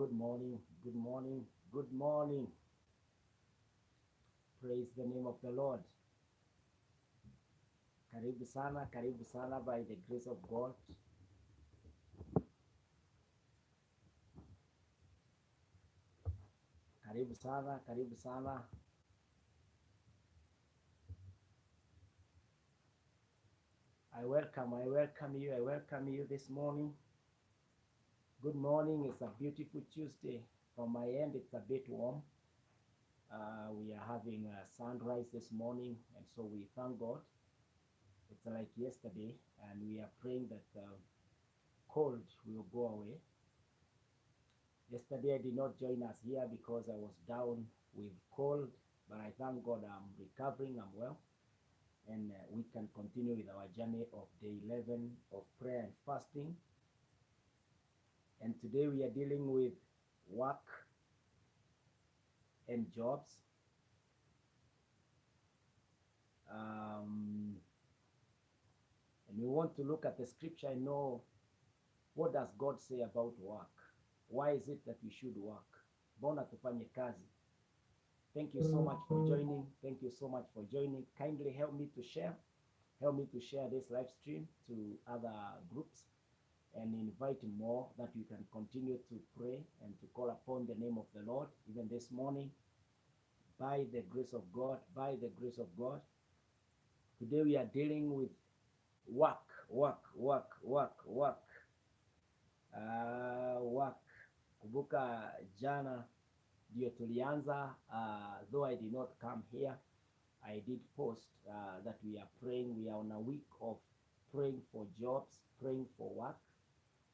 Good morning, good morning, good morning. Praise the name of the Lord. Karibu sana by the grace of God. Karibu sana. I welcome you this morning. Good morning, it's a beautiful Tuesday. From my end, it's a bit warm. We are having a sunrise this morning, and so we thank God. It's like yesterday, and we are praying that cold will go away. Yesterday, I did not join us here because I was down with cold, but I thank God I'm recovering, I'm well, and we can continue with our journey of day 11 of prayer and fasting. And today we are dealing with work and jobs. And we want to look at the scripture and know, what does God say about work? Why is it that we should work? Bona tufanye kazi. Thank you so much for joining. Thank you so much for joining. Kindly help me to share. Help me to share this live stream to other groups and invite more, that you can continue to pray and to call upon the name of the Lord even this morning. By the grace of God, by the grace of God. Today we are dealing with work. Kumbuka jana ndio tulianza, though I did not come here, I did post that we are praying. We are on a week of praying for jobs, praying for work,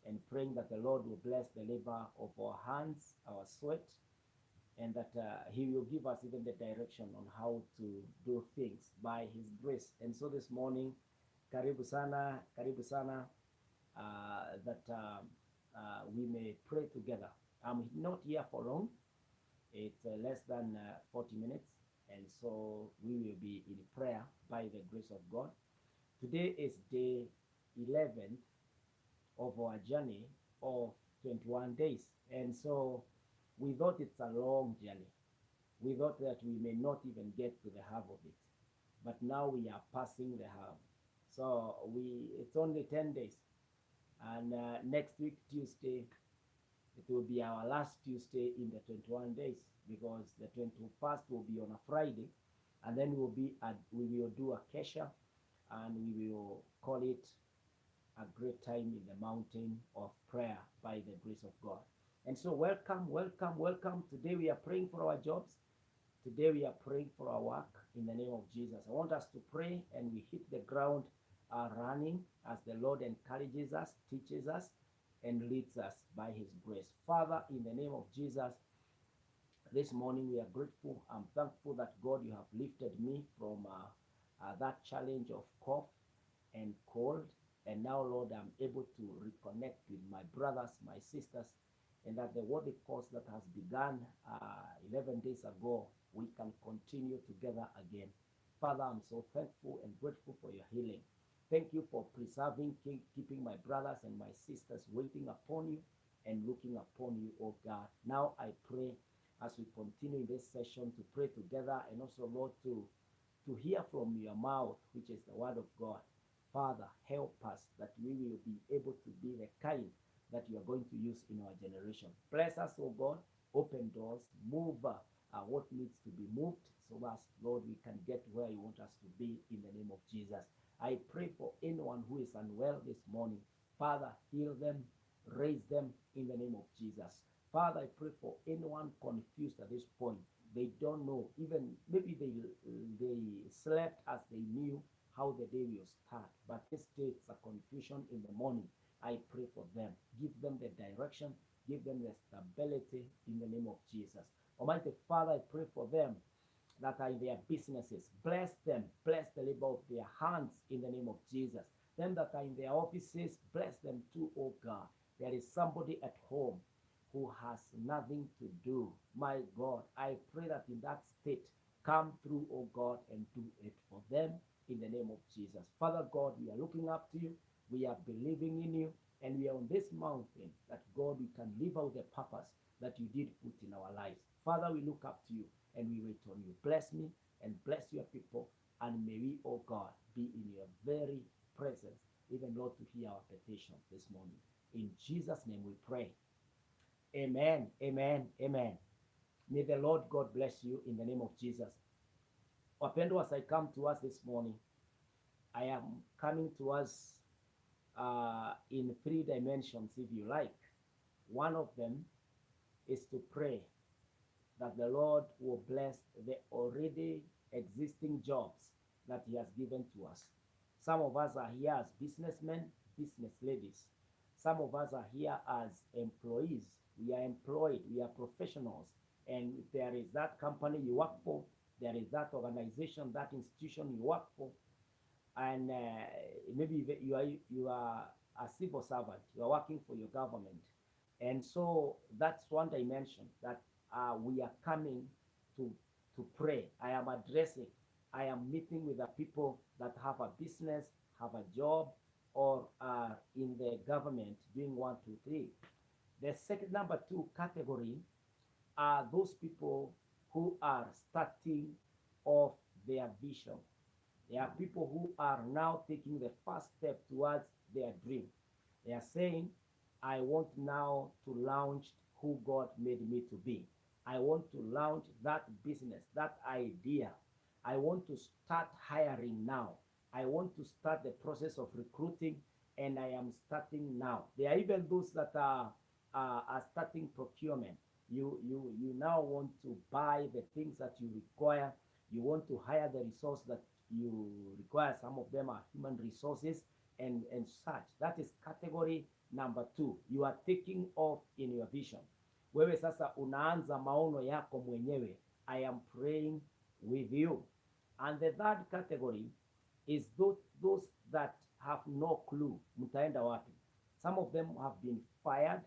and praying that the Lord will bless the labor of our hands, our sweat, and that he will give us even the direction on how to do things by his grace. And so this morning, karibu sana, that we may pray together. I'm not here for long. It's less than 40 minutes. And so we will be in prayer by the grace of God. Today is day 11th of our journey of 21 days. And so we thought it's a long journey. We thought that we may not even get to the half of it. But now we are passing the half. So it's only 10 days. And next week, Tuesday, it will be our last Tuesday in the 21 days, because the 21st will be on a Friday, and then we will do a kesha, and we will call it a great time in the mountain of prayer by the grace of God. And so welcome. Today we are praying for our jobs. Today we are praying for our work in the name of Jesus. I want us to pray, and we hit the ground running as the Lord encourages us, teaches us, and leads us by his grace. Father, in the name of Jesus, this morning we are grateful. I'm thankful that, God, you have lifted me from that challenge of cough and cold. And now, Lord, I'm able to reconnect with my brothers, my sisters, and that the worthy cause that has begun 11 days ago, we can continue together again. Father, I'm so thankful and grateful for your healing. Thank you for preserving, keeping my brothers and my sisters waiting upon you and looking upon you, oh God. Now I pray, as we continue in this session, to pray together, and also, Lord, to hear from your mouth, which is the word of God. Father, help us that we will be able to be the kind that you are going to use in our generation. Bless us, oh God. Open doors, move what needs to be moved, so that, Lord, we can get where you want us to be in the name of Jesus. I pray for anyone who is unwell this morning. Father, heal them, raise them in the name of Jesus. Father, I pray for anyone confused at this point. They don't know, even maybe they slept as they knew how the day will start, but this day it's a confusion in the morning. I pray for them. Give them the direction, give them the stability in the name of Jesus. Almighty Father, I pray for them that are in their businesses. Bless them. Bless the labor of their hands in the name of Jesus. Them that are in their offices, bless them too, oh God. There is somebody at home who has nothing to do. My God, I pray that in that state, come through, oh God, and do it for them in the name of Jesus. Father God, we are looking up to you. We are believing in you. and we are on this mountain that God, we can live out the purpose that you did put in our lives. Father, we look up to you and we wait on you. Bless me and bless your people, and may we, oh God, be in your very presence, even Lord, to hear our petitions this morning. In Jesus' name we pray. Amen, amen, amen. May the Lord God bless you in the name of Jesus. Wapendwa, as I come to us this morning, I am coming to us in 3 dimensions, if you like. One of them is to pray that the Lord will bless the already existing jobs that he has given to us. Some of us are here as businessmen, business ladies. Some of us are here as employees. We are employed, we are professionals. And there is that company you work for, there is that organization, that institution you work for, and maybe you are a civil servant, you are working for your government. And so that's one dimension that we are coming to pray. I am addressing, I am meeting with the people that have a business, have a job, or are in the government doing 1, 2, 3. The second, number 2 category are those people who are starting off their vision. There are people who are now taking the first step towards their dream. They are saying, I want now to launch who God made me to be. I want to launch that business, that idea. I want to start hiring now. I want to start the process of recruiting, and I am starting now. There are even those that are starting procurement. You now want to buy the things that you require. You want to hire the resource that you require. Some of them are human resources and such. That is category number 2. You are taking off in your vision. Wewe sasa unaanza maono yako mwenyewe. I am praying with you. And the third category is those that have no clue mtaenda wapi. Some of them have been fired.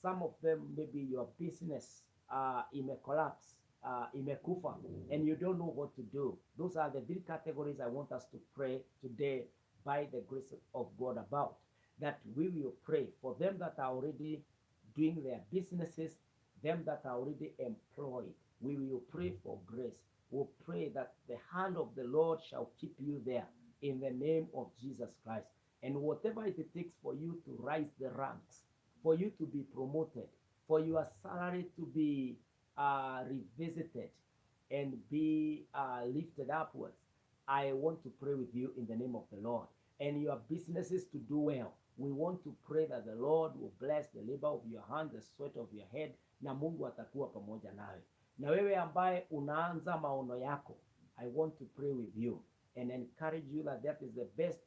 Some of them, maybe your business collapse, imekufa, and you don't know what to do. Those are the 3 categories I want us to pray today by the grace of God about. That we will pray for them that are already doing their businesses, them that are already employed. We will pray for grace. We'll pray that the hand of the Lord shall keep you there in the name of Jesus Christ. And whatever it takes for you to rise the ranks, for you to be promoted, for your salary to be revisited and be lifted upwards, I want to pray with you in the name of the Lord. And your businesses to do well. We want to pray that the Lord will bless the labor of your hand, the sweat of your head, na Mungu atakuwa pamoja nawe. Na wewe ambaye unaanza maono yako, I want to pray with you and encourage you that that is the best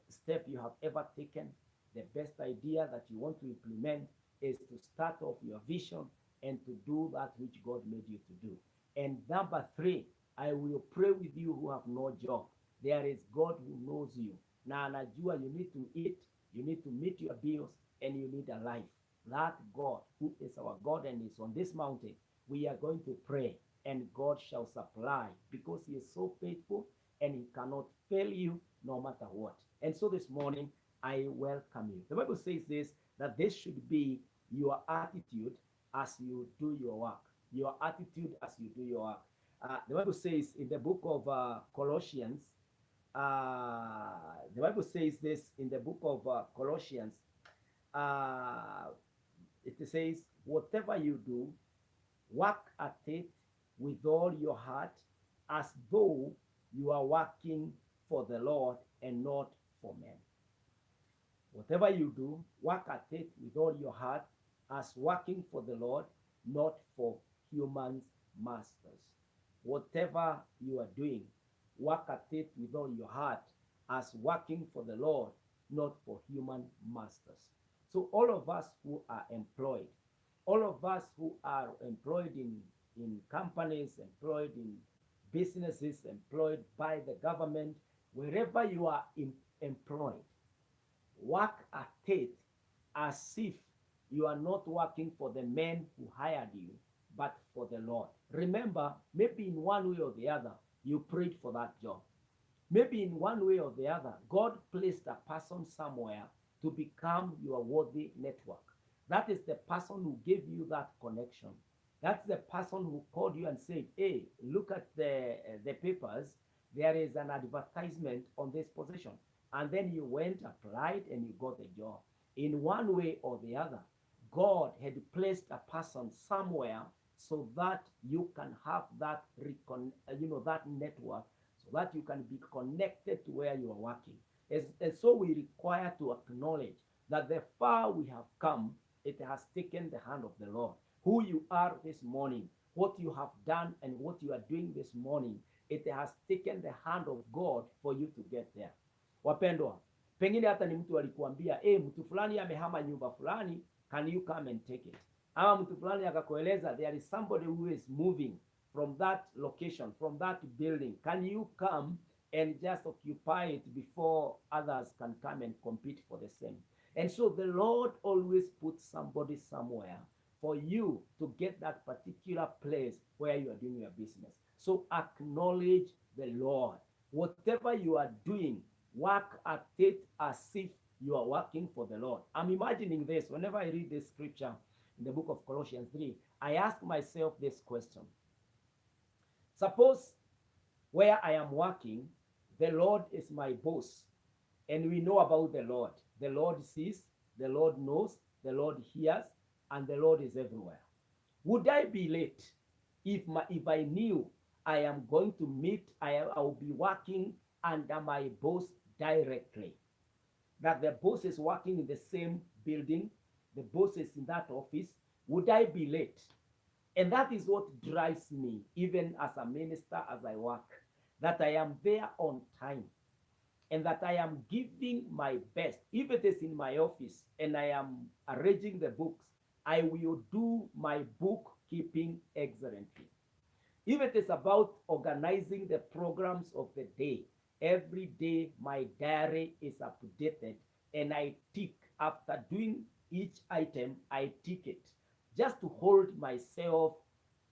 step you have ever taken. The best idea that you want to implement is to start off your vision and to do that which God made you to do. And number 3, I will pray with you who have no job. There is God who knows you. Na anajua you need to eat, you need to meet your bills, and you need a life. That God who is our God and is on this mountain, we are going to pray, and God shall supply, because he is so faithful and he cannot fail you no matter what. And so this morning, I welcome you. The Bible says this, that this should be your attitude as you do your work. Your attitude as you do your work. The Bible says in the book of Colossians, the Bible says this in the book of Colossians, it says, whatever you do, work at it with all your heart, as though you are working for the Lord and not for men. Whatever you do, work at it with all your heart, as working for the Lord, not for human masters. Whatever you are doing, work at it with all your heart, as working for the Lord, not for human masters. So all of us who are employed, all of us who are employed in companies, employed in businesses, employed by the government, wherever you are employed, work at it as if you are not working for the men who hired you, but for the Lord. Remember, maybe in one way or the other, you prayed for that job. Maybe in one way or the other, God placed a person somewhere to become your worthy network. That is the person who gave you that connection. That's the person who called you and said, hey, look at the papers. There is an advertisement on this position. And then you went, applied, and you got the job. In one way or the other, God had placed a person somewhere so that you can have that that network, so that you can be connected to where you are working. And so we require to acknowledge that the far we have come, it has taken the hand of the Lord. Who you are this morning, what you have done and what you are doing this morning, it has taken the hand of God for you to get there. Wapendwa, pengine hata ni mtu alikuambia, mtu fulani amehama nyumba fulani, can you come and take it? Ama mtu fulani akakueleza, there is somebody who is moving from that location, from that building. Can you come and just occupy it before others can come and compete for the same? And so the Lord always puts somebody somewhere for you to get that particular place where you are doing your business. So acknowledge the Lord. Whatever you are doing, work at it as if you are working for the Lord. I'm imagining this. Whenever I read this scripture in the book of Colossians 3, I ask myself this question. Suppose where I am working, the Lord is my boss, and we know about the Lord. The Lord sees, the Lord knows, the Lord hears, and the Lord is everywhere. Would I be late if I knew I am going to meet, I will be working under my boss directly? That the boss is working in the same building, the boss is in that office. Would I be late? And that is what drives me, even as a minister, as I work, that I am there on time and that I am giving my best. If it is in my office and I am arranging the books, I will do my bookkeeping excellently. If it is about organizing the programs of the day, every day my diary is updated and I tick. After doing each item, I tick it just to hold myself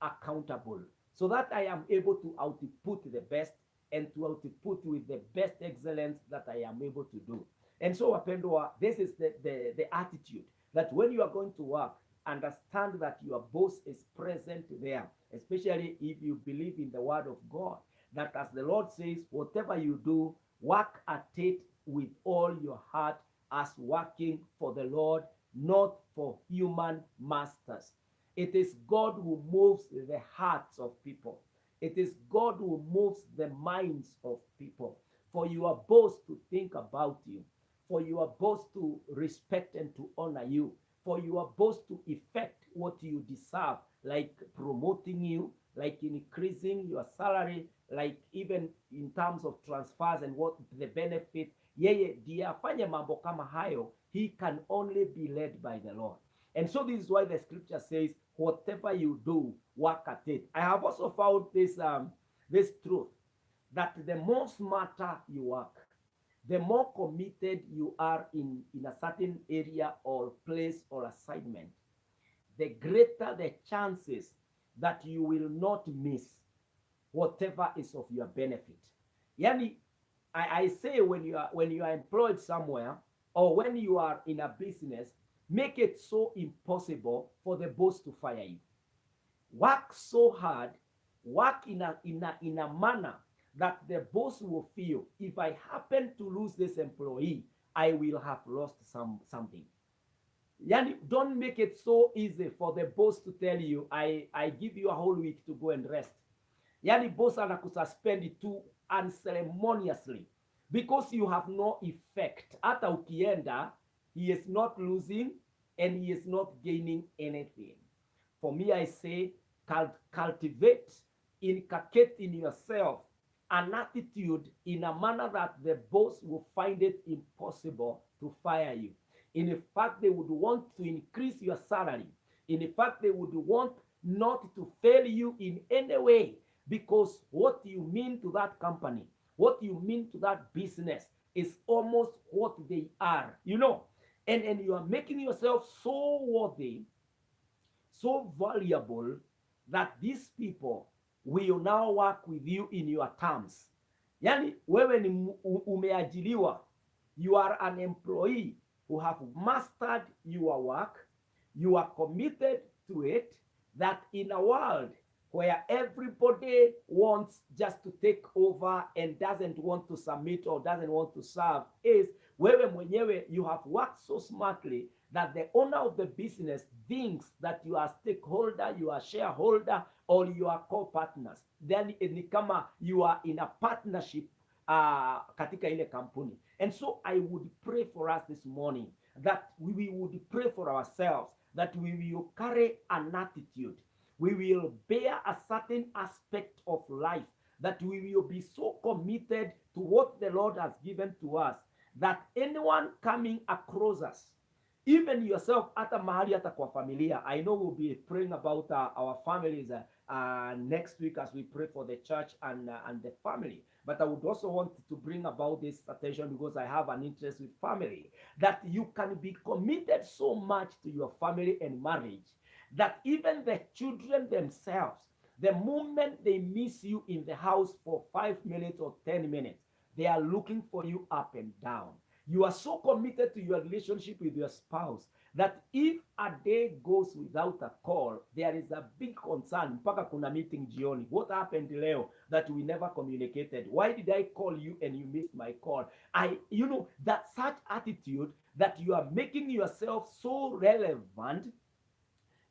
accountable so that I am able to output the best and to output with the best excellence that I am able to do. And so, wapendwa, this is the attitude that when you are going to work, understand that your boss is present there, especially if you believe in the word of God, that as the Lord says, whatever you do, work at it with all your heart as working for the Lord, not for human masters. It is God who moves the hearts of people. It is God who moves the minds of people. For your boss to think about you, for your boss to respect and to honor you, for your boss to effect what you deserve, like promoting you, like increasing your salary, like even in terms of transfers and what the benefit, yeye ndiye afanye mambo kama hayo, he can only be led by the Lord. And so this is why the scripture says, whatever you do, work at it. I have also found this truth, that the more smarter you work, the more committed you are in a certain area or place or assignment, the greater the chances that you will not miss whatever is of your benefit. Yani, I say when you are employed somewhere or when you are in a business, make it so impossible for the boss to fire you. Work so hard, work in a manner that the boss will feel, if I happen to lose this employee, I will have lost something. Yani, don't make it so easy for the boss to tell you, I give you a whole week to go and rest. Yani, boss anakususpend too unceremoniously because you have no effect. Hata ukienda, he is not losing and he is not gaining anything. For me, I say, cultivate, inculcate in yourself an attitude in a manner that the boss will find it impossible to fire you. In fact, they would want to increase your salary. In fact, they would want not to fail you in any way, because what you mean to that company, what you mean to that business is almost what they are, you know. And you are making yourself so worthy, so valuable, that these people will now work with you in your terms. Yani, wewe ni umeajiriwa, you are an employee who have mastered your work, you are committed to it, that in a world where everybody wants just to take over and doesn't want to submit or doesn't want to serve, is wewe mwenyewe, you have worked so smartly that the owner of the business thinks that you are stakeholder, you are shareholder, or you are co-partners. Then ni kama you are in a partnership katika ile kampuni. And so I would pray for us this morning that we would pray for ourselves, that we will carry an attitude, we will bear a certain aspect of life, that we will be so committed to what the Lord has given to us, that anyone coming across us, even yourself, hata mahali hata kwa familia. I know we'll be praying about our families next week as we pray for the church and the family. But I would also want to bring about this attention because I have an interest with family, that you can be committed so much to your family and marriage that even the children themselves, the moment they miss you in the house for 5 minutes or 10 minutes, they are looking for you up and down. You are so committed to your relationship with your spouse that if a day goes without a call, there is a big concern. Mpaka kuna meeting jioni. What happened leo that we never communicated? Why did I call you and you missed my call? That such attitude that you are making yourself so relevant,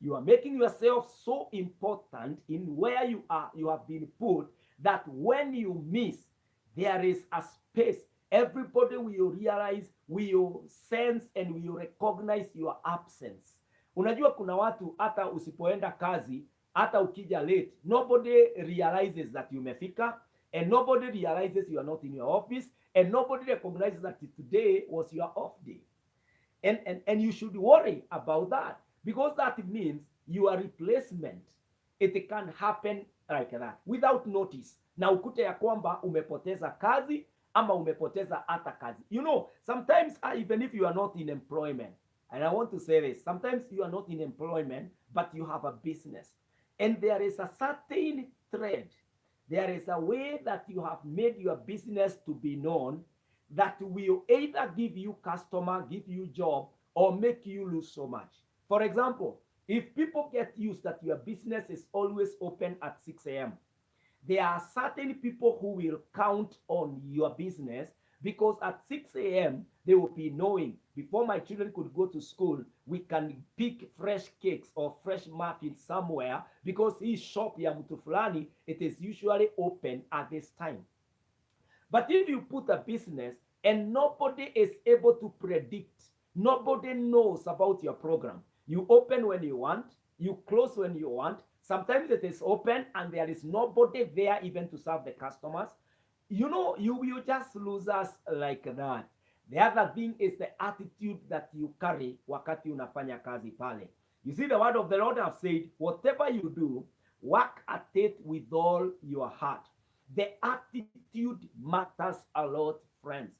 you are making yourself so important in where you are, you have been put, that when you miss, there is a space. Everybody will realize, will sense and will recognize your absence. Unajua kuna watu hata usipoenda kazi, hata ukija late, nobody realizes that you umefika, and nobody realizes you are not in your office, and nobody recognizes that today was your off day. And you should worry about that, because that means your replacement, it can happen like that without notice, na ukute ya kwamba umepoteza kazi ama umepoteza hata kazi. Sometimes even if you are not in employment, and I want to say this, sometimes you are not in employment, but you have a business, and there is a certain thread, there is a way that you have made your business to be known that will either give you customer, give you job, or make you lose so much. For example, if people get used that your business is always open at 6 a.m., there are certain people who will count on your business, because at 6 a.m. they will be knowing, before my children could go to school, we can pick fresh cakes or fresh muffins somewhere, because his shop ya mtu fulani, it is usually open at this time. But if you put a business and nobody is able to predict, nobody knows about your program, you open when you want, you close when you want, sometimes it is open and there is nobody there even to serve the customers, you will just lose us like that. The other thing is the attitude that you carry wakati unafanya kazi pale. You see, the word of the Lord have said, whatever you do, work at it with all your heart. The attitude matters a lot, friends.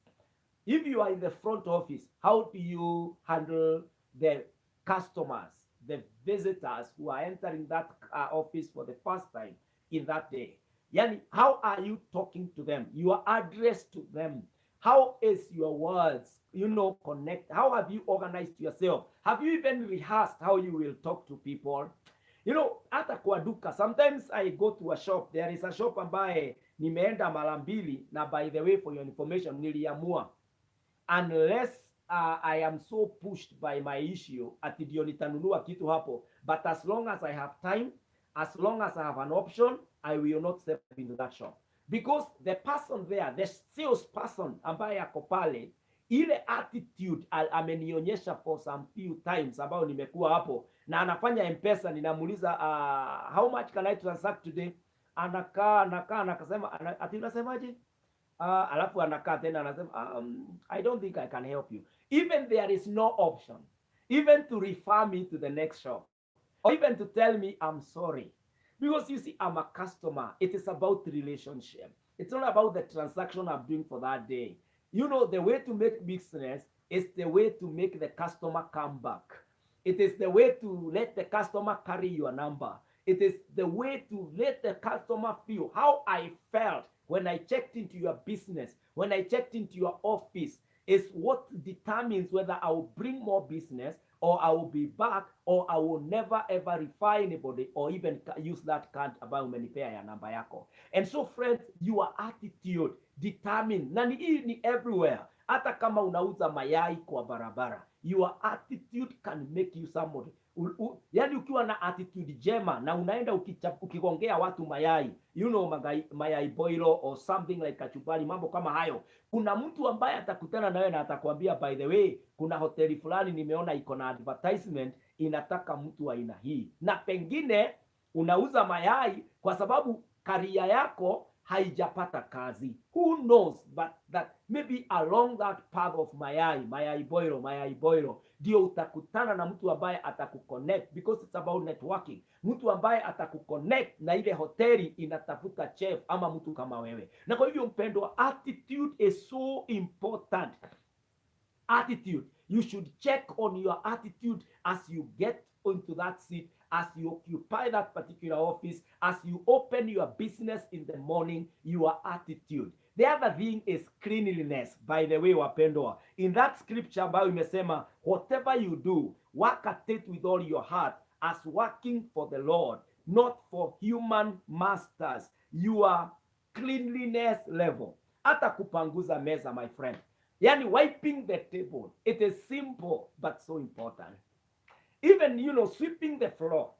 If you are in the front office, how do you handle the customers, the visitors who are entering that office for the first time in that day? Yani, how are you talking to them? Your address to them. How is your words, connect? How have you organized yourself? Have you even rehearsed how you will talk to people? Hata kwa duka, sometimes I go to a shop. There is a shop ambaye nimeenda mara mbili, na by the way, for your information, niliamua, unless I am so pushed by my issue, ati ndio nitanunua kitu hapo. But as long as I have time, as long as I have an option, I will not step into that shop. Because the person there, the sales person ambaye ako pale, ile attitude amenionyesha for some few times ambao nimekuwa hapo, na anafanya M-Pesa, ninamuuliza how much can I transact today? Anakaa anakasema, ati unasemaje? Alafu anakaa tena anasema I don't think I can help you. Even there is no option, even to refer me to the next shop, or even to tell me I'm sorry. Because you see, I'm a customer. It is about the relationship. It's not about the transaction I'm doing for that day. The way to make business is the way to make the customer come back. It is the way to let the customer carry your number. It is the way to let the customer feel how I felt when I checked into your business, when I checked into your office. is what determines whether I will bring more business, or I will be back, or I will never ever refer anybody or even use that card ambayo umenipea ya namba yako. And so friends, your attitude determine, na hii ni everywhere. Hata kama unauza mayai kwa barabara, your attitude can make you somebody. Yani ukiwa na attitude jema na unaenda ukigongea watu mayai, mayai boilo or something like kachumbari, mambo kama hayo, kuna mtu ambaye atakutana nawe na atakwambia, by the way, kuna hoteli fulani nimeona iko na advertisement inataka mtu wa aina hii. Na pengine unauza mayai kwa sababu karia yako haijapata kazi. Who knows, but that maybe along that path of mayai boilo, ndio utakutana na mtu ambaye atakuconnect, because it's about networking. Mtu ambaye atakuconnect na ile hoteli inatafuta chef ama mtu kama wewe. Na kwa hivyo mpendwa, attitude is so important. Attitude, you should check on your attitude as you get into that seat, as you occupy that particular office, as you open your business in the morning, your attitude. The other thing is cleanliness. By the way, wapendwa, in that scripture ambayo imesema, whatever you do, work at it with all your heart, as working for the Lord, not for human masters. Your cleanliness level, hata kupanguza meza, my friend, yani wiping the table, it is simple but so important. Even sweeping the floor.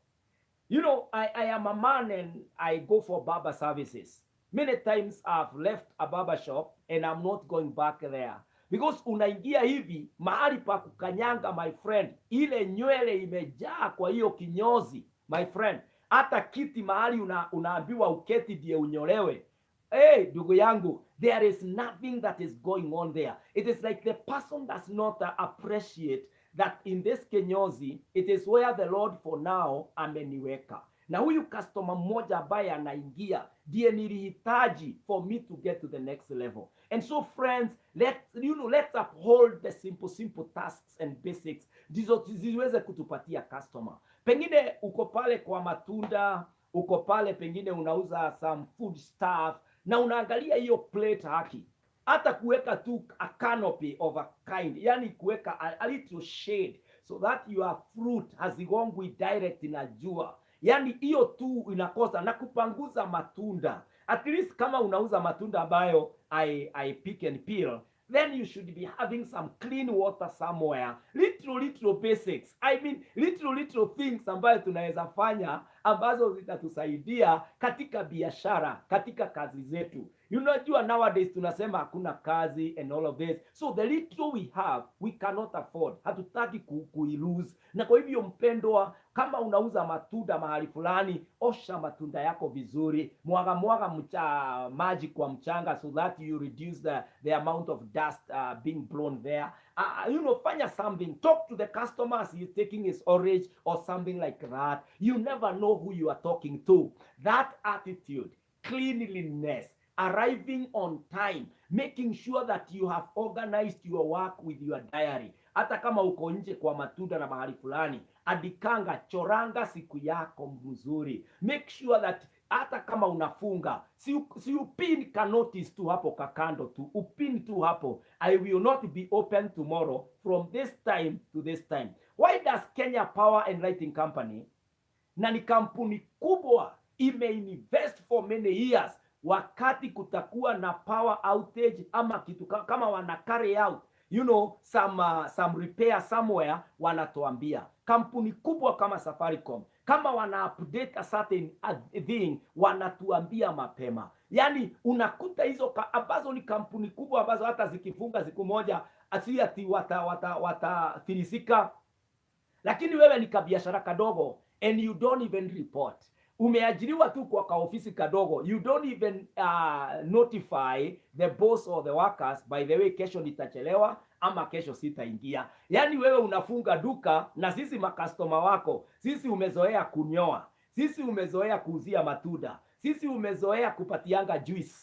I am a man and I go for barber services. Many times I've left a barber shop and I'm not going back there, because unaingia hivi mahali pa kukanyanga, my friend, ile nywele imejaa kwa hiyo kinyozi, my friend. Hata kiti mahali unaambiwa uketi die unyolewe. Hey, ndugu yangu, there is nothing that is going on there. It is like the person does not appreciate that in this kinyozi, it is where the Lord for now ameniweka. Na huyu customer mmoja ambaye anaingia ndiye nilihitaji for me to get to the next level. And so friends, let's uphold the simple tasks and basics ndizo ziweze kutupatia customer. Pengine uko pale kwa matunda, uko pale pengine unauza some food stuff, na unaangalia hiyo plate haki, hata kuweka tu a canopy of a kind, yani kuweka a little shade so that your fruit hazigongwi direct na jua, yani hiyo tu inakosa. Na kupanguza matunda, at least kama unauza matunda ambayo I pick and peel, then you should be having some clean water somewhere. Little basics, I mean little things ambayo tunaweza fanya ambazo zitatusaidia katika biashara, katika kazi zetu. Unajua nowadays tunasema hakuna kazi and all of this, so the little we have we cannot afford, hatutaki kuilose. Na kwa hivyo mpendwa, kama unauza matunda mahali fulani, osha matunda yako vizuri, mwaga maji kwa mchanga so that you reduce the amount of dust being blown there. Fanya something, talk to the customers, you're taking his orange or something like that. You never know who you are talking to. That attitude, cleanliness, arriving on time, making sure that you have organized your work with your diary. Hata kama uko nje kwa matunda na mahali fulani, adikanga, choranga siku yako mzuri. Make sure that hata kama unafunga, si upin ka notice tu hapo kakando tu, upin tu hapo, I will not be open tomorrow from this time to this time. Why does Kenya Power and Lighting Company, na ni kampuni kubwa, imeinvest for many years, wakati kutakuwa na power outage ama kitu kama wana carry out some repair somewhere, wanatuambia. Kampuni kubwa kama Safaricom, kama wana update a certain thing, wanatuambia mapema. Yani unakuta hizo ambazo ni kampuni kubwa ambazo hata zikifunga siku moja asiati watafilisika, lakini wewe ni kabiashara kadogo and you don't even report. Umeajiriwa tu kwa kaofisi kadogo, you don't even notify the boss or the workers, by the way, kesho nitachelewa ama kesho sitaingia. Yani wewe unafunga duka, na sisi makastoma wako, sisi umezoea kunyoa, sisi umezoea kuuzia matunda, sisi umezoea kupatianga juice.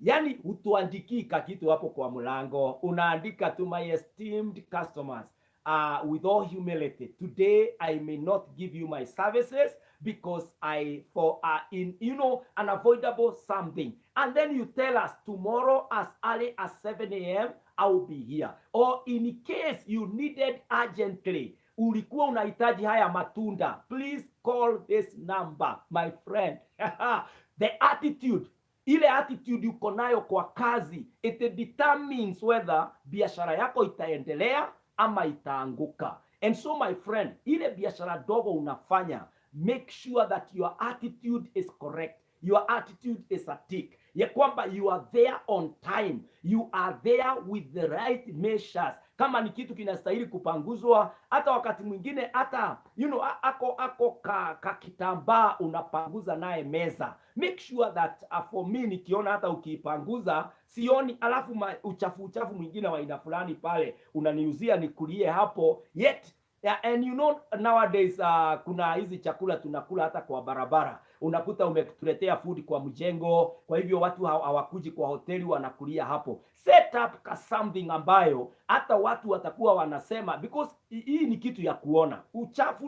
Yani utuandiki kitu hapo kwa mlango, unaandika to my esteemed customers, with all humility, today I may not give you my services because in unavoidable something. And then you tell us tomorrow as early as 7 a.m. I'll be here. Or in case you needed urgently, ulikuwa unahitaji haya matunda, please call this number, my friend. The attitude, ile attitude uko nayo kwa kazi, it determines whether biashara yako itaendelea ama itaanguka. And so my friend, ile biashara dogo unafanya, make sure that your attitude is correct. Your attitude is a tick, ya kwamba you are there on time, you are there with the right measures. Kama ni kitu kinastahili kupanguzwa, hata wakati mwingine hata ako ka kitambaa unapanguza naye meza, make sure that for me nikiona hata ukipanguza sioni alafu uchafu mwingine wa aina fulani pale unaniuzia nikulie hapo yet. Yeah, and nowadays kuna hizi chakula tunakula hata kwa barabara, unakuta umetuletea food kwa mjengo, kwa hivyo watu hawakuji kwa hoteli, wanakulia hapo. Set up something ambayo hata watu watakuwa wanasema, because hii ni kitu ya kuona. Uchafu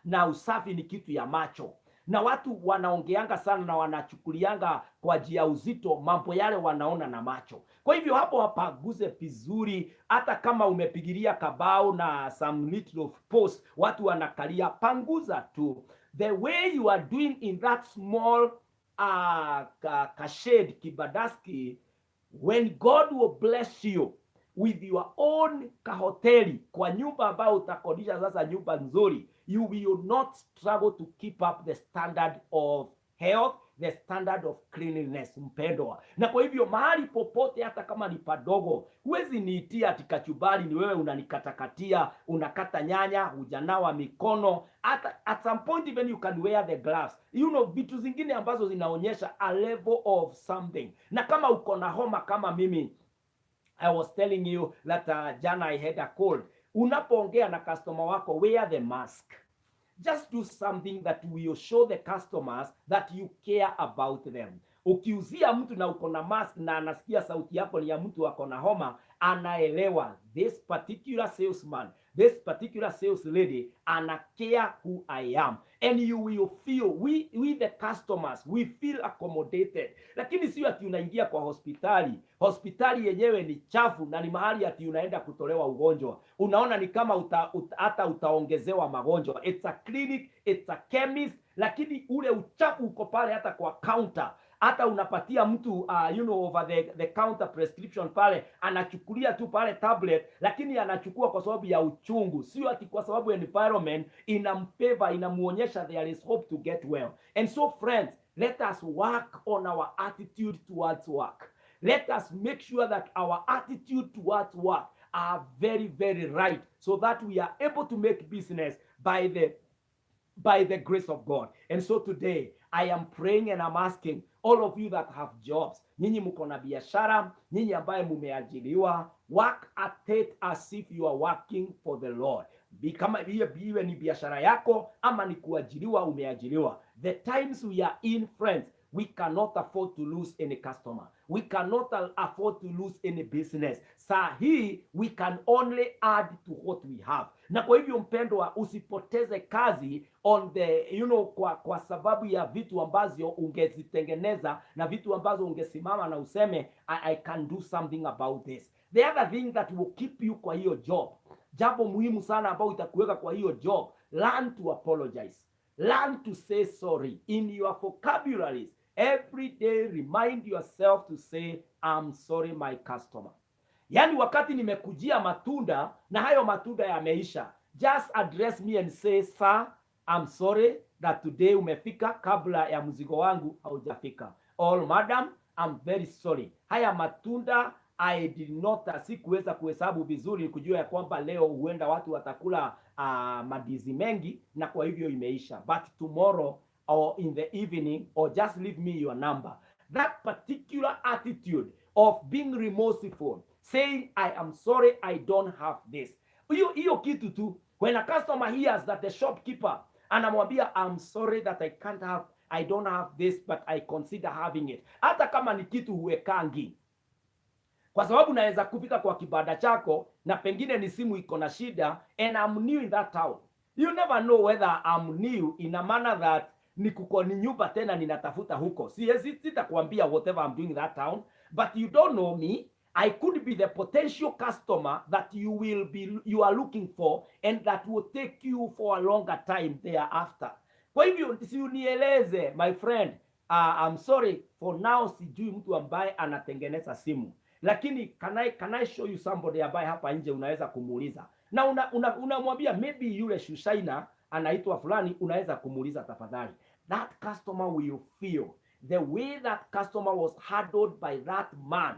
na usafi ni kitu ya macho, na watu wanaongeanga sana na wanachukulianga kwa jia uzito mambo yale wanaona na macho. Kwa hivyo hapo wapaguze vizuri, hata kama umepigilia kabao na some little post watu wanakalia, panguza tu. The way you are doing in that small shade kibadaski, when God will bless you with your own kahoteli, kwa nyumba ambayo utakodisha sasa, nyumba nzuri, you will not struggle to keep up the standard of health, the standard of cleanliness, mpendwa. Na kwa hivyo mahali popote, hata kama ni padogo, huwezi niitia ati kachumbari ni wewe unanikatakatia, unakata nyanya, hujanawa mikono. At some point even you can wear the gloves. Vitu zingine ambazo zinaonyesha a level of something. Na kama uko na homa kama mimi, I was telling you that jana I had a cold. Unapoongea na customer wako, wear the mask. Just do something that will show the customers that you care about them. Ukiuzia mtu na uko na mask na anasikia sauti yako ni ya mtu wako na homa, anaelewa this particular salesman, this particular sales lady ana care who I am, and you will feel, we the customers, we feel accommodated. Lakini sio ati unaingia kwa hospitali yenyewe ni chafu na ni mahali ati unaenda kutolewa ugonjwa, unaona ni kama hata utaongezewa magonjwa. It's a clinic, it's a chemist, lakini ule uchafu uko pale hata kwa counter. Hata unapatia mtu over the counter prescription pale, anachukulia tu pale tablet, lakini anachukua kwa sababu ya uchungu, sio ati kwa sababu environment inamfavor, inamuonyesha there is hope to get well. And so friends, let us work on our attitude towards work. Let us make sure that our attitude towards work are very, very right, so that we are able to make business by the grace of God. And so today I am praying and I'm asking all of you that have jobs, nyinyi mko na biashara, nyinyi ambaye mumeajiriwa, work at it as if you are working for the Lord. Kama iwe ni biashara yako ama ni kuajiriwa, umeajiriwa. The times we are in, friends, we cannot afford to lose any customer. We cannot afford to lose any business. Saa hii we can only add to what we have. Na kwa hivyo mpendwa, usipoteze kazi on the kwa sababu ya vitu ambazo ungezitengeneza na vitu ambazo ungesimama na useme I can do something about this. The other thing that will keep you kwa hiyo job, jambo muhimu sana ambao itakuweka kwa hiyo job, learn to apologize. Learn to say sorry in your vocabularies. Every day remind yourself to say I'm sorry my customer. Yani wakati nimekujia matunda na hayo matunda yameisha, just address me and say, sir, I'm sorry that today umefika kabla ya mzigo wangu haujafika. Or madam, I'm very sorry, haya matunda I did not sikuweza kuhesabu vizuri kujua ya kwamba leo huenda watu watakula madizi mengi na kwa hivyo imeisha, but tomorrow or in the evening, or just leave me your number. That particular attitude of being remorseful, saying I am sorry I don't have this, hiyo kitu tu. When a customer hears that the shopkeeper anamwambia I'm sorry that I don't have this but I consider having it, hata kama ni kitu huwekangi, kwa sababu naweza kufika kwa kibanda chako na pengine ni simu iko na shida and I'm new in that town. You never know whether I'm new in a manner that ni nyumba tena ninatafuta huko. Sitakwambia whatever I'm doing in that town, but you don't know me. I could be the potential customer that you are looking for, and that will take you for a longer time thereafter. Kwa hivyo si unieleze my friend, I'm sorry for now, sijui mtu ambaye anatengeneza simu, lakini can I show you somebody ambaye hapa nje unaweza kumuuliza, na unamwambia maybe yule Shushaina anaitwa fulani, unaweza kumuuliza tafadhali. That customer will feel the way that customer was handled by that man.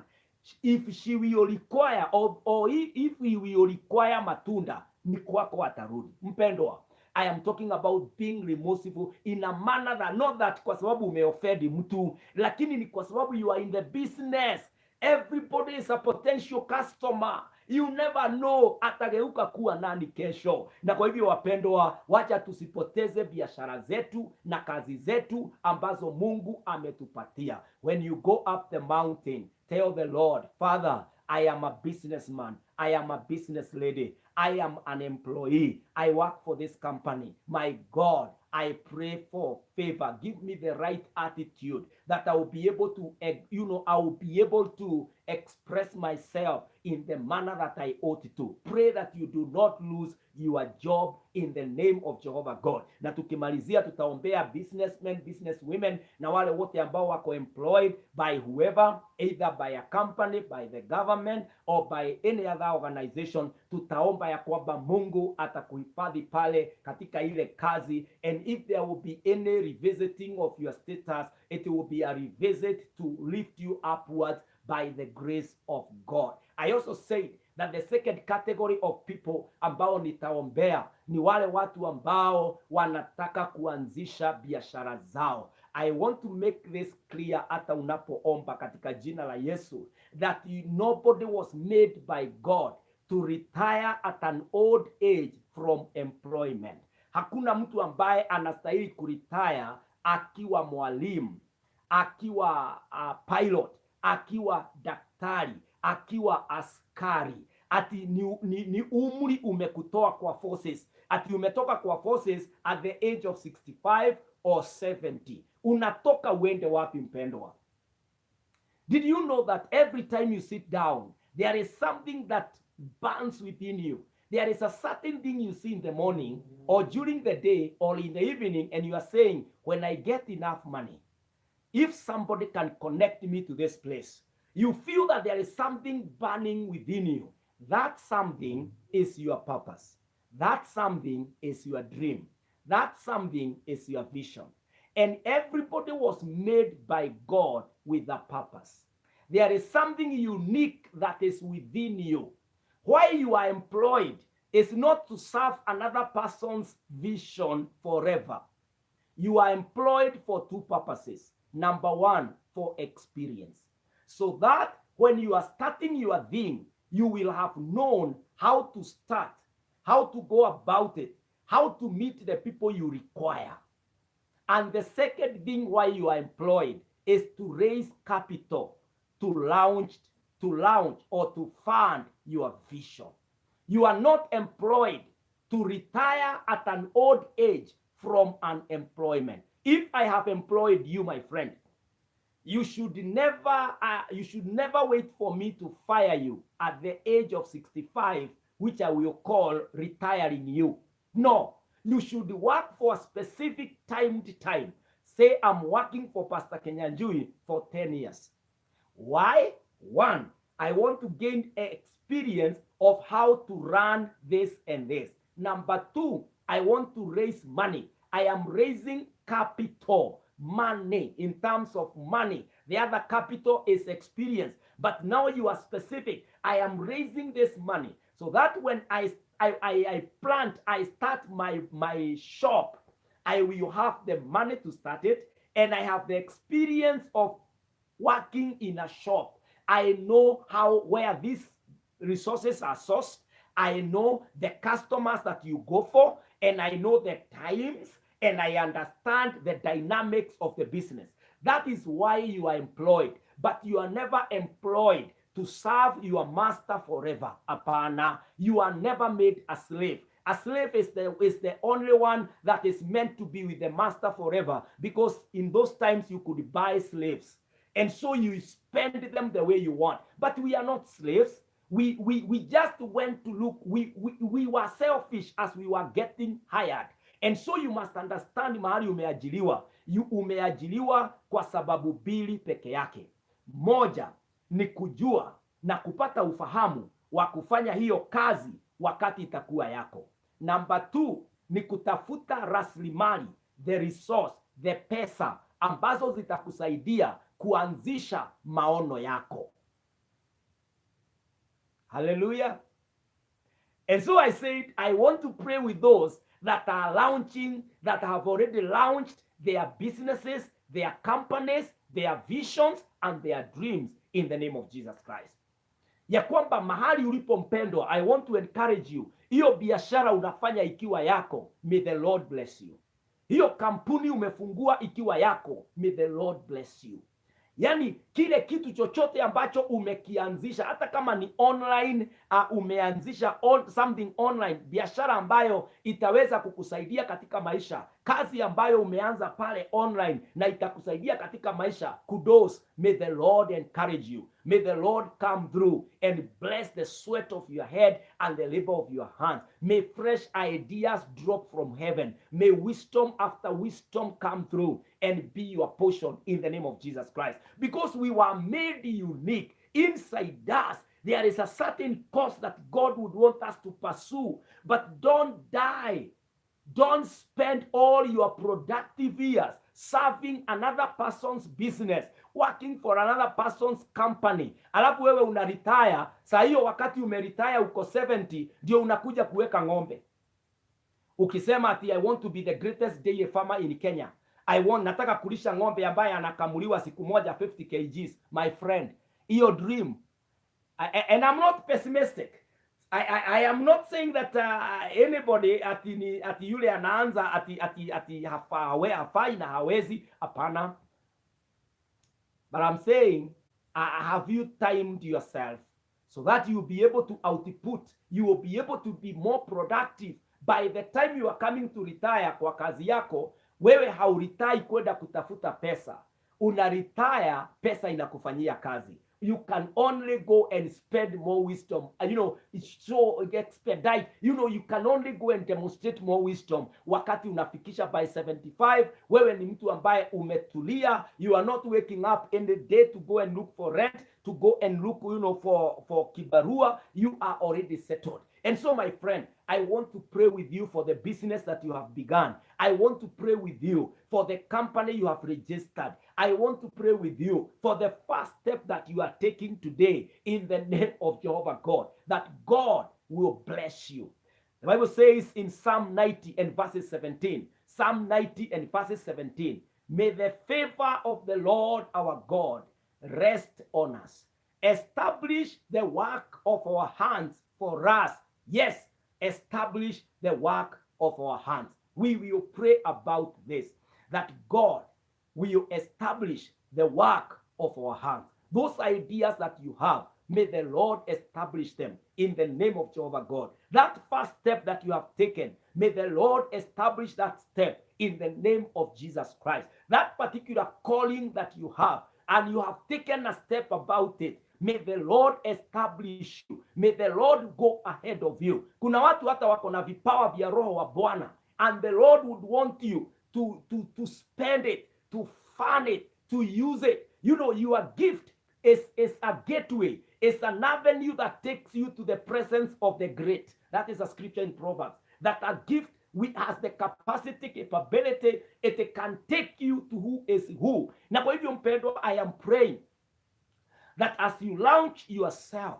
If she will require or if he will require matunda, ni kwako atarudi. Mpendwa, I am talking about being remorseful in a manner that, not that kwa sababu umeoffend mtu, lakini ni kwa sababu you are in the business. Everybody is a potential customer. You never know atageuka kuwa nani kesho. Na kwa hivyo wapendwa, wacha tusipoteze biashara zetu na kazi zetu ambazo Mungu ametupatia. When you go up the mountain, tell the Lord, Father, I am a businessman. I am a business lady. I am an employee. I work for this company. My God, I pray for favor. Give me the right attitude that I will be able to, I will be able to express myself in the manner that I ought to. Pray that you do not lose your job in the name of Jehovah God. Na tukimalizia tutaombea businessmen, businesswomen na wale wote ambao wako employed by whoever, either by a company, by the government or by any other organization. Tutaomba ya kwamba Mungu atakuhifadhi pale katika ile kazi, and if there will be any revisiting of your status, it will be a revisit to lift you upwards by the grace of God. I also said that the second category of people ambao nitaombea ni wale watu ambao wanataka kuanzisha biashara zao. I want to make this clear hata unapoomba katika jina la Yesu, that nobody was made by God to retire at an old age from employment. Hakuna mtu ambaye anastahili kuretire akiwa mwalimu, akiwa pilot, akiwa daktari, akiwa askari. Ati ni umri umekutoa kwa forces. Ati umetoka kwa forces at the age of 65 or 70. Unatoka uende wapi mpendwa? Did you know that every time you sit down, there is something that burns within you? There is a certain thing you see in the morning or during the day or in the evening, and you are saying, when I get enough money, if somebody can connect me to this place, you feel that there is something burning within you. That something is your purpose. That something is your dream. That something is your vision. And everybody was made by God with a purpose. There is something unique that is within you. Why you are employed is not to serve another person's vision forever. You are employed for two purposes. Number one, for experience. So that when you are starting your thing, you will have known how to start, how to go about it, how to meet the people you require. And the second thing why you are employed is to raise capital, to launch or to fund your vision. You are not employed to retire at an old age from unemployment. If I have employed you, my friend, you should never wait for me to fire you at the age of 65, which I will call retiring you. No, you should work for a specific time. Say, I'm working for Pastor Kinyanjui for 10 years. Why? One, I want to gain experience of how to run this and this. Number two, I want to raise money. I am raising capital, money, in terms of money. The other capital is experience. But now you are specific. I am raising this money so that when I start my shop, I will have the money to start it, and I have the experience of working in a shop. I know where these resources are sourced. I know the customers that you go for, and I know the times, and I understand the dynamics of the business. That is why you are employed. But you are never employed to serve your master forever. Apana, you are never made a slave. A slave is the only one that is meant to be with the master forever, because in those times you could buy slaves. and so you spend them the way you want. But we are not slaves. We just went to look. We were selfish as we were getting hired. And so you must understand mahali umeajiriwa. Umeajiriwa kwa sababu mbili peke yake. Moja ni kujua na kupata ufahamu wa kufanya hiyo kazi wakati itakuwa yako. Number 2 ni kutafuta rasilimali, the resource, the pesa ambazo zitakusaidia kuanzisha maono yako. Hallelujah. And so I said, I want to pray with those that are launching, that have already launched their businesses, their companies, their visions, and their dreams in the name of Jesus Christ. Ya kwamba mahali ulipo mpendwa, I want to encourage you. Hiyo biashara unafanya ikiwa yako, may the Lord bless you. Hiyo kampuni umefungua ikiwa yako, may the Lord bless you. Yani kile kitu chochote ambacho umekianzisha, hata kama ni online, umeanzisha something online, biashara ambayo itaweza kukusaidia katika maisha, kazi ambayo umeanza pale online na itakusaidia katika maisha, kudos, may the Lord encourage you. May the Lord come through and bless the sweat of your head and the labor of your hands. May fresh ideas drop from heaven. May wisdom after wisdom come through and be your portion in the name of Jesus Christ. Because we were made unique. Inside us, there is a certain course that God would want us to pursue. But don't die. Don't spend all your productive years serving another person's business, working for another person's company. Alafu wewe unaretire, saa hiyo wakati umeretire uko 70, ndio unakuja kuweka ng'ombe. Ukisema ati I want to be the greatest dairy farmer in Kenya. Nataka kulisha ng'ombe ambaye anakamuliwa siku moja 50 kgs. My friend, your dream. And I'm not pessimistic. I am not saying that anybody ati yule anaanza ati hafai na hawezi, hapana. But I'm saying, have you timed yourself so that you'll be able to output, you will be able to be more productive by the time you are coming to retire kwa kazi yako. Wewe hauritai kwenda kutafuta pesa, unaretire, pesa inakufanyia kazi. You can only go and spend more wisdom. So expedite. You can only go and demonstrate more wisdom wakati unafikisha by 75. Wewe ni mtu ambaye umetulia. You are not waking up in the day to go and look for rent, to go and look, for kibarua. You are already settled. And so, my friend, I want to pray with you for the business that you have begun. I want to pray with you for the company you have registered. I want to pray with you for the first step that you are taking today in the name of Jehovah God, that God will bless you. The Bible says in Psalm 90 and verses 17, Psalm 90 and verses 17, may the favor of the Lord our God rest on us. Establish the work of our hands for us. Yes, establish the work of our hands. We will pray about this, that God will establish the work of our hands. Those ideas that you have, may the Lord establish them in the name of Jehovah God. That first step that you have taken, may the Lord establish that step in the name of Jesus Christ. That particular calling that you have, and you have taken a step about it, may the Lord establish you. May the Lord go ahead of you. Kuna watu hata wako na vipawa vya roho wa Bwana, and the Lord would want you to spend it, to fund it, to use it. Your gift is a gateway. It's an avenue that takes you to the presence of the great. That is a scripture in Proverbs. That a gift has the capacity, capability, it can take you to who is who. Na kwa hivyo mpendwa, I am praying that as you launch yourself,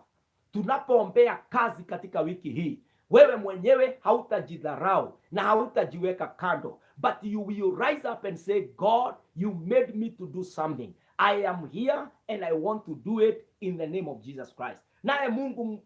tunapoombea kazi katika wiki hii, wewe mwenyewe hautajidharau na hautajiweka kando, but you will rise up and say, God, you made me to do something. I am here and I want to do it in the name of Jesus Christ. Naye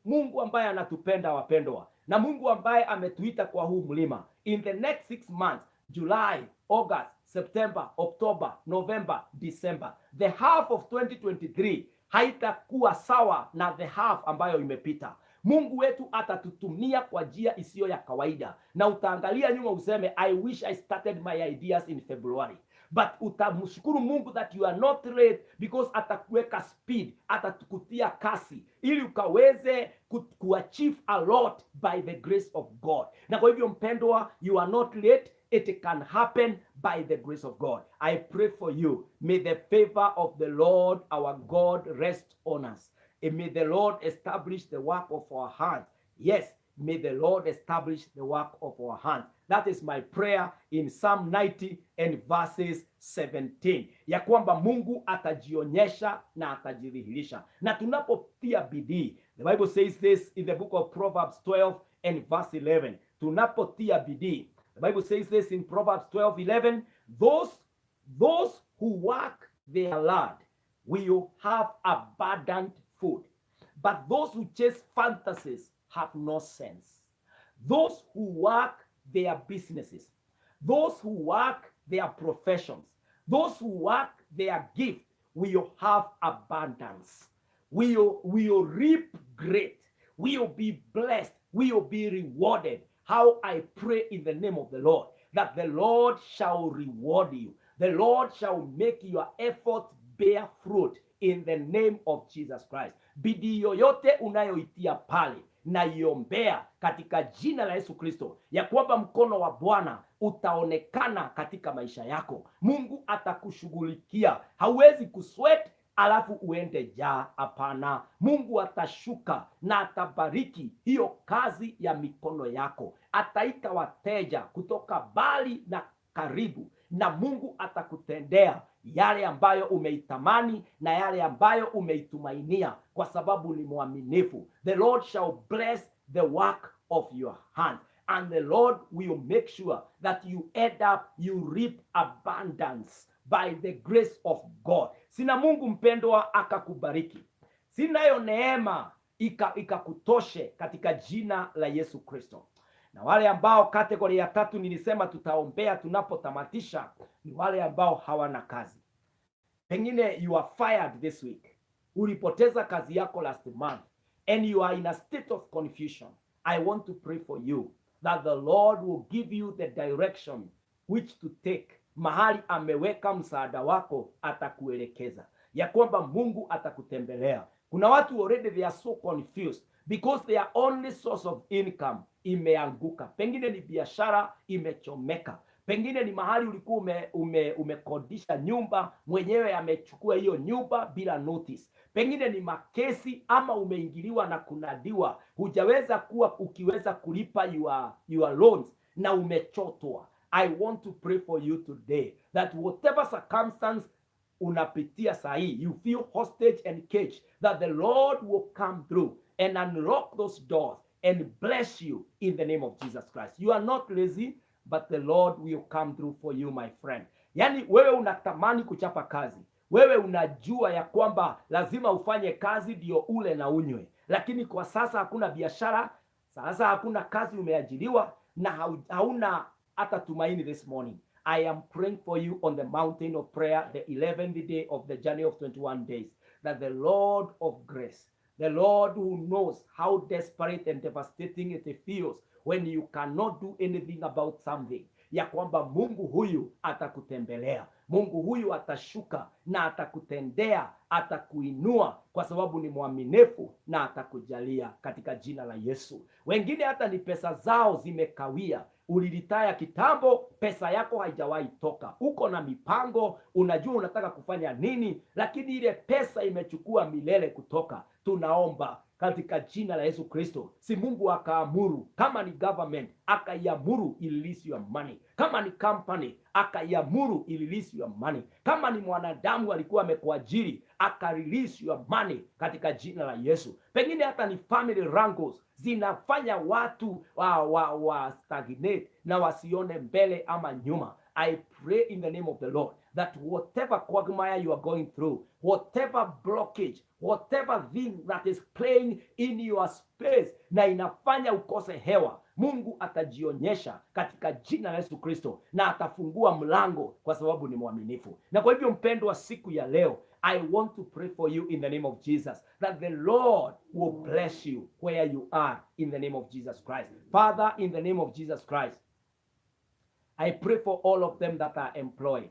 Mungu ambaye anatupenda wapendwa, na Mungu ambaye ametuita kwa huu mlima, in the next 6 months, July, August, September, October, November, December, the half of 2023 haitakuwa sawa na the half ambayo imepita. Mungu wetu atatutumia kwa njia isiyo ya kawaida, na utaangalia nyuma useme, I wish I started my ideas in February. but utamshukuru Mungu that you are not late, because atakuweka speed, atakutia kasi ili ukaweze kuachieve a lot by the grace of God. Na kwa hivyo mpendwa, you are not late. It can happen by the grace of God. I pray for you. May the favor of the Lord our God rest on us. And may the Lord establish the work of our hands. Yes, may the Lord establish the work of our hands. That is my prayer in Psalm 90 and verses 17. Ya kwamba Mungu atajionyesha na atajidhihirisha. Na tunapotia bidii. The Bible says this in the book of Proverbs 12 and verse 11. Tunapotia bidii. The Bible says this in Proverbs 12:11. Those who work their land will have abundant food, but those who chase fantasies have no sense. Those who work their businesses, those who work their professions, those who work their gift will have abundance, will reap great, will be blessed, will be rewarded. How I pray in the name of the Lord, that the Lord shall reward you. The Lord shall make your efforts bear fruit in the name of Jesus Christ. Bidii yoyote unayoitia pale na iombea katika jina la Yesu Kristo, ya kwamba mkono wa Bwana utaonekana katika maisha yako. Mungu atakushughulikia. Hauwezi kusweat alafu uende jaa. Hapana, Mungu atashuka na atabariki hiyo kazi ya mikono yako. Ataita wateja kutoka mbali na karibu, na Mungu atakutendea yale ambayo umeitamani na yale ambayo umeitumainia, kwa sababu ni mwaminifu. The Lord shall bless the work of your hand, and the Lord will make sure that you end up, you reap abundance by the grace of God. Sina Mungu mpendwa akakubariki. Sinayo neema ikakutoshe katika jina la Yesu Kristo. Na wale ambao kategori ya tatu nilisema tutaombea tunapotamatisha, ni wale ambao hawana kazi. Pengine you are fired this week. Ulipoteza kazi yako last month and you are in a state of confusion. I want to pray for you that the Lord will give you the direction which to take. Mahali ameweka msaada wako atakuelekeza, ya kwamba Mungu atakutembelea. Kuna watu already they are so confused because their only source of income imeanguka. Pengine ni biashara imechomeka. Pengine ni mahali ulikuwa umekodisha nyumba, mwenyewe amechukua hiyo nyumba bila notice. Pengine ni makesi ama umeingiliwa na kunadiwa. Hujaweza kuwa ukiweza kulipa your loans na umechotwa. I want to pray for you today that whatever circumstance unapitia sahi, you feel hostage and caged, that the Lord will come through and unlock those doors and bless you in the name of Jesus Christ. You are not lazy, but the Lord will come through for you, my friend. Yani wewe unatamani kuchapa kazi. Wewe unajua ya kwamba lazima ufanye kazi ndio ule na unywe. Lakini kwa sasa hakuna biashara, sasa hakuna kazi, umeajiriwa na hauna hata tumaini. This morning I am praying for you on the mountain of prayer, the 11th day of the journey of 21 days, that the Lord of grace, the Lord who knows how desperate and devastating it feels when you cannot do anything about something, ya kwamba Mungu huyu atakutembelea. Mungu huyu atashuka na atakutendea, atakuinua kwa sababu ni mwaminifu, na atakujalia katika jina la Yesu. Wengine hata ni pesa zao zimekawia. Uliritaya kitambo, pesa yako haijawahi toka. Uko na mipango, unajua unataka kufanya nini, lakini ile pesa imechukua milele kutoka. Tunaomba katika jina la Yesu Kristo, si Mungu akaamuru, kama ni government akaiamuru release your money, kama ni company akaiamuru release your money, kama ni mwanadamu alikuwa amekuajiri aka release your money katika jina la Yesu. Pengine hata ni family wrangles zinafanya watu wa stagnate na wasione mbele ama nyuma. I pray in the name of the Lord that whatever quagmire you are going through, whatever blockage, whatever thing that is playing in your space na inafanya ukose hewa, Mungu atajionyesha katika jina la Yesu Kristo na atafungua mlango, kwa sababu ni mwaminifu. Na kwa hivyo mpendwa, siku ya leo I want to pray for you in the name of Jesus, that the Lord will bless you where you are in the name of Jesus Christ. Father, in the name of Jesus Christ, I pray for all of them that are employed.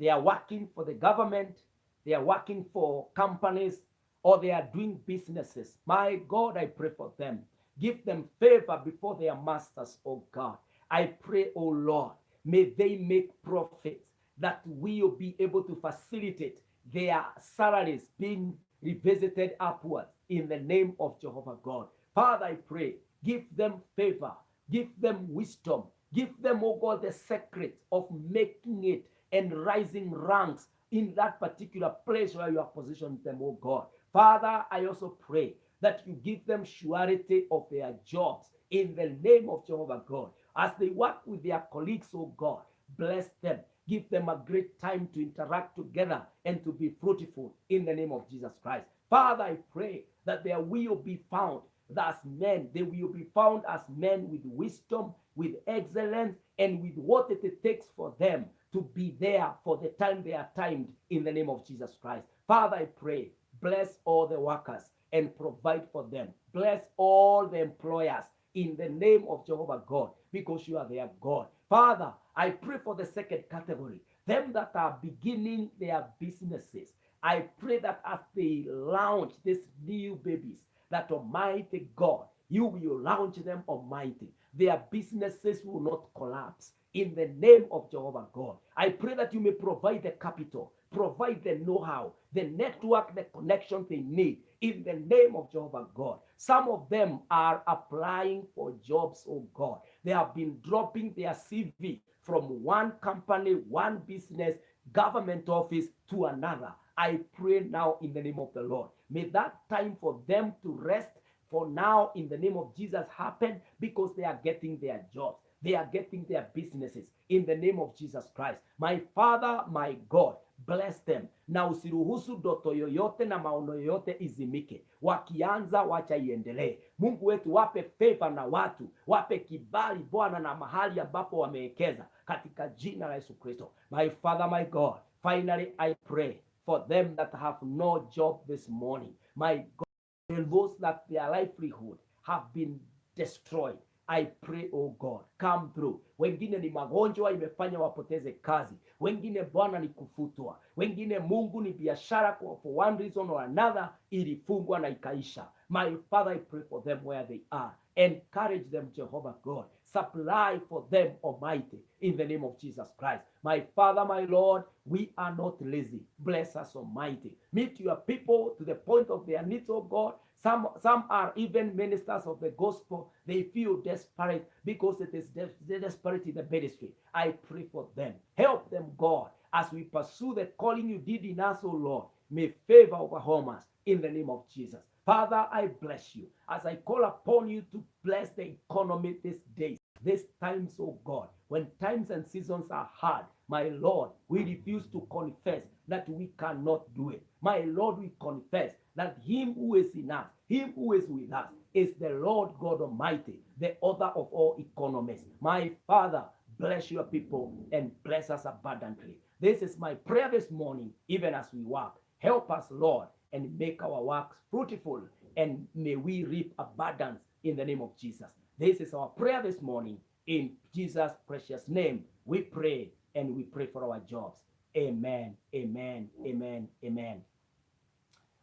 They are working for the government, they are working for companies, or they are doing businesses. My God, I pray for them. Give them favor before their masters, oh God. I pray, oh Lord, may they make profits that will be able to facilitate their salaries being revisited upwards in the name of Jehovah God. Father, I pray, give them favor, give them wisdom, give them, oh God, the secret of making it and rising ranks in that particular place where you have positioned them, oh God. Father, I also pray that you give them surety of their jobs in the name of Jehovah God. As they work with their colleagues, oh God, bless them. Give them a great time to interact together and to be fruitful in the name of Jesus Christ. Father, I pray that there will be found as men. They will be found as men with wisdom, with excellence, and with what it takes for them to be there for the time they are timed in the name of Jesus Christ. Father, I pray, bless all the workers and provide for them. Bless all the employers in the name of Jehovah God, because you are their God. Father, I pray for the second category, them that are beginning their businesses. I pray that as they launch these new babies, that Almighty God, you will launch them, Almighty. Their businesses will not collapse in the name of Jehovah God. I pray that you may provide the capital, provide the know-how, the network, the connections they need in the name of Jehovah God. Some of them are applying for jobs, oh God. They have been dropping their CV from one company, one business, government office to another. I pray now in the name of the Lord. May that time for them to rest for now in the name of Jesus happen, because they are getting their jobs. They are getting their businesses in the name of Jesus Christ. My Father, my God, bless them. Na usiruhusu ndoto yoyote na maono yoyote izimike. Wakianza wacha iendelee. Mungu wetu, wape favor na watu, wape kibali Bwana na mahali ambapo wamewekeza, katika jina la Yesu Kristo. My Father, my God, finally I pray for them that have no job this morning. My God, and those that their livelihood have been destroyed. I pray, oh God, come through. Wengine ni magonjwa imefanya wapoteze kazi, wengine Bwana ni kufutwa, wengine Mungu ni biashara for one reason or another ilifungwa na ikaisha. My Father, I pray for them where they are. Encourage them, Jehovah God. Supply for them, Almighty, in the name of Jesus Christ. My Father, my Lord, we are not lazy. Bless us, Almighty. Meet your people to the point of their needs, oh God. Some are even ministers of the gospel. They feel desperate because it is desperate in the ministry. I pray for them. Help them, God, as we pursue the calling you did in us, oh Lord. May favor overwhelm us in the name of Jesus. Father, I bless you as I call upon you to bless the economy these days, these times, oh God, when times and seasons are hard. My Lord, we refuse to confess that we cannot do it. My Lord, we confess that him who is in us, him who is with us, is the Lord God Almighty, the author of all economies. My Father, bless your people and bless us abundantly. This is my prayer this morning, even as we work. Help us, Lord, and make our works fruitful, and may we reap abundance in the name of Jesus. This is our prayer this morning. In Jesus' precious name, we pray, and we pray for our jobs. Amen, amen, amen, amen.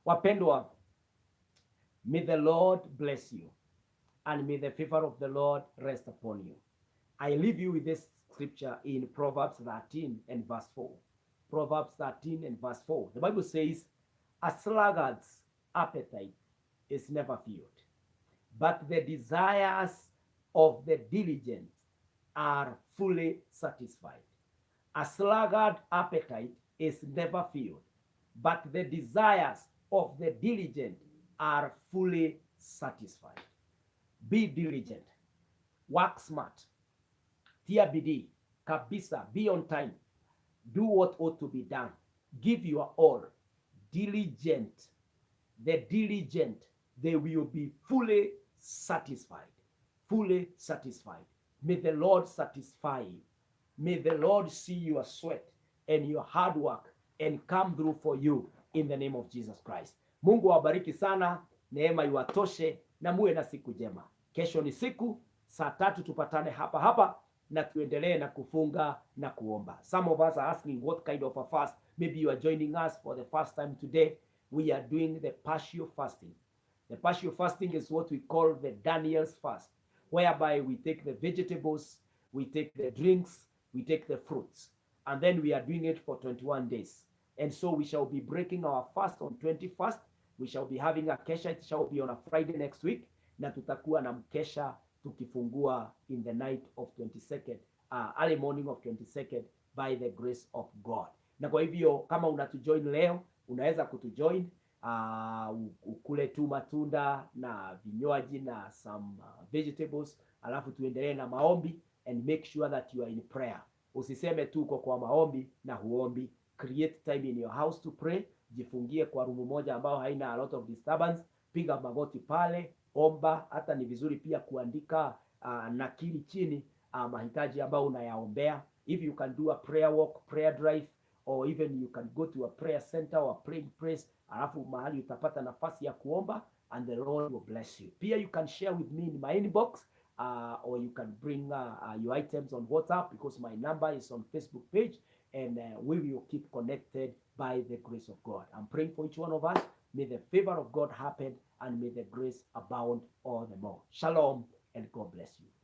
Wapendwa, may the Lord bless you, and may the favor of the Lord rest upon you. I leave you with this scripture in Proverbs 13 and verse 4. Proverbs 13 and verse 4. The Bible says, a sluggard's appetite is never filled, but the desires of the diligent are fully satisfied. A sluggard appetite is never filled, but the desires of the diligent are fully satisfied. Be diligent, work smart, tia bidii kabisa, be on time, do what ought to be done, give your all. Diligent, the diligent, they will be fully satisfied. Fully satisfied. May the Lord satisfy you. May the Lord see your sweat and your hard work and come through for you in the name of Jesus Christ. Mungu awabariki sana, neema iwatoshe na muwe na siku njema. Kesho ni siku saa 3 tupatane hapa hapa na tuendelee na kufunga na kuomba. Some of us are asking what kind of a fast. Maybe you are joining us for the first time today. We are doing the partial fasting. The partial fasting is what we call the Daniel's fast, whereby we take the vegetables, we take the drinks, we take the fruits, and then we are doing it for 21 days. And so we shall be breaking our fast on 21st. We shall be having a kesha. It shall be on a Friday next week, na tutakuwa na mkesha tukifungua in the night of 22nd, early morning of 22nd by the grace of God. Na kwa hivyo kama unatujoin leo, unaweza kutujoin, ukule tu matunda na vinywaji na some vegetables, alafu tuendelee na maombi, and make sure that you are in prayer. Usiseme tu uko kwa maombi na huombi. Create time in your house to pray. Jifungie kwa rumu moja ambao haina a lot of disturbance. Piga magoti pale, omba. Hata ni vizuri pia kuandika nakili chini mahitaji ambao unayaombea. If you can do a prayer walk, prayer drive, or even you can go to a prayer center or praying place, alafu mahali utapata nafasi ya kuomba, and the Lord will bless you. Pia you can share with me in my inbox, or you can bring your items on WhatsApp, because my number is on Facebook page, and we will keep connected by the grace of God. I'm praying for each one of us. May the favor of God happen, and may the grace abound all the more. Shalom, and God bless you.